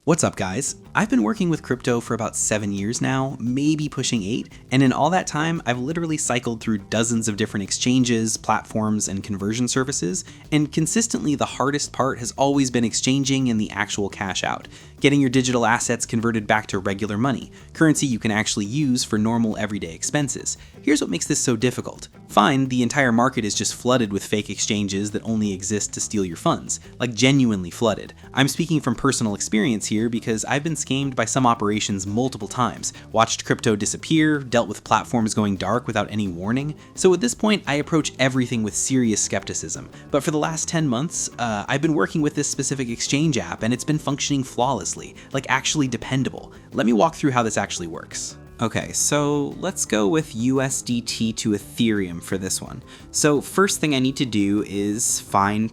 What's up, guys? I've been working with crypto for about 7 years now, maybe pushing 8, and in all that time, I've literally cycled through dozens of different exchanges, platforms, and conversion services, and consistently the hardest part has always been exchanging and the actual cash out, getting your digital assets converted back to regular money, currency you can actually use for normal everyday expenses. Here's what makes this so difficult. Fine, the entire market is just flooded with fake exchanges that only exist to steal your funds, like genuinely flooded. I'm speaking from personal experience here because I've been scammed by some operations multiple times, watched crypto disappear, dealt with platforms going dark without any warning. So at this point, I approach everything with serious skepticism. But for the last 10 months, I've been working with this specific exchange app and it's been functioning flawlessly, like actually dependable. Let me walk through how this actually works. Okay, so let's go with USDT to Ethereum for this one. So first thing I need to do is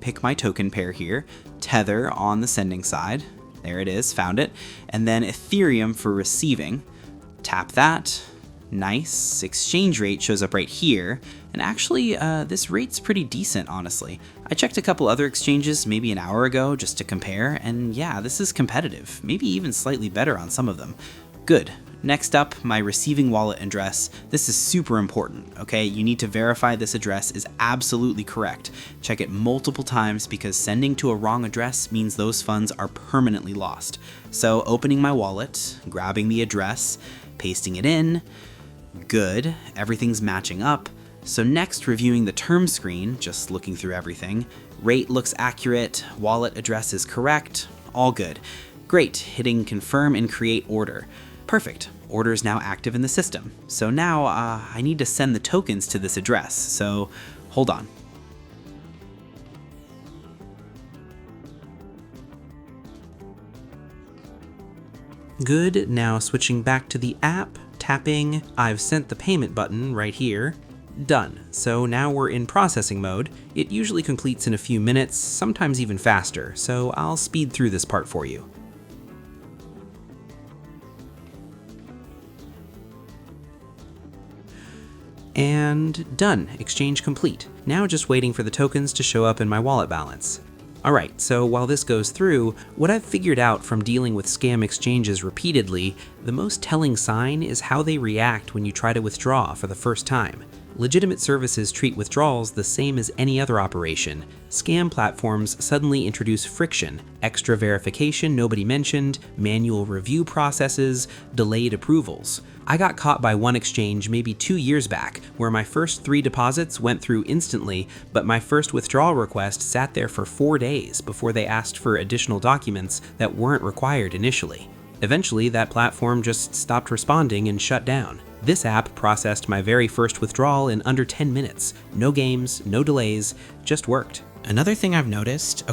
pick my token pair here, Tether on the sending side. There it is, found it. And then Ethereum for receiving. Tap that. Nice. Exchange rate shows up right here. And actually, this rate's pretty decent, honestly. I checked a couple other exchanges maybe an hour ago just to compare, and yeah, this is competitive. Maybe even slightly better on some of them. Good. Next up, my receiving wallet address. This is super important, okay? You need to verify this address is absolutely correct. Check it multiple times because sending to a wrong address means those funds are permanently lost. So opening my wallet, grabbing the address, pasting it in. Good, everything's matching up. So next, reviewing the term screen, just looking through everything. Rate looks accurate, wallet address is correct, all good. Great, hitting confirm and create order. Perfect, order is now active in the system. So now I need to send the tokens to this address, so hold on. Good, now switching back to the app, tapping, I've sent the payment button right here. Done. So now we're in processing mode. It usually completes in a few minutes, sometimes even faster, so I'll speed through this part for you. And done, exchange complete. Now just waiting for the tokens to show up in my wallet balance. Alright, so while this goes through, what I've figured out from dealing with scam exchanges repeatedly, the most telling sign is how they react when you try to withdraw for the first time. Legitimate services treat withdrawals the same as any other operation. Scam platforms suddenly introduce friction, extra verification nobody mentioned, manual review processes, delayed approvals. I got caught by one exchange maybe 2 years back, where my first 3 deposits went through instantly, but my first withdrawal request sat there for 4 days before they asked for additional documents that weren't required initially. Eventually, that platform just stopped responding and shut down. This app processed my very first withdrawal in under 10 minutes. No games, no delays, just worked. Another thing I've noticed,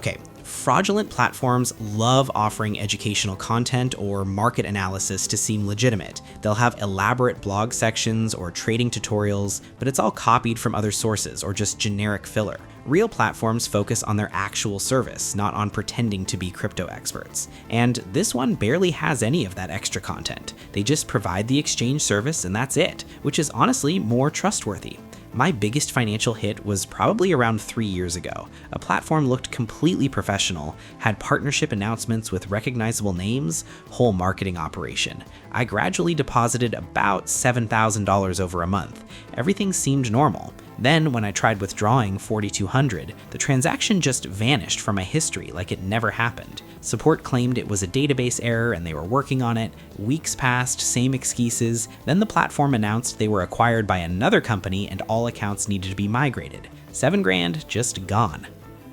fraudulent platforms love offering educational content or market analysis to seem legitimate. They'll have elaborate blog sections or trading tutorials, but it's all copied from other sources or just generic filler. Real platforms focus on their actual service, not on pretending to be crypto experts. And this one barely has any of that extra content. They just provide the exchange service and that's it, which is honestly more trustworthy. My biggest financial hit was probably around 3 years ago. A platform looked completely professional, had partnership announcements with recognizable names, whole marketing operation. I gradually deposited about $7,000 over a month. Everything seemed normal. Then, when I tried withdrawing $4,200, the transaction just vanished from my history like it never happened. Support claimed it was a database error and they were working on it. Weeks passed, same excuses. Then the platform announced they were acquired by another company and all accounts needed to be migrated. $7,000 just gone.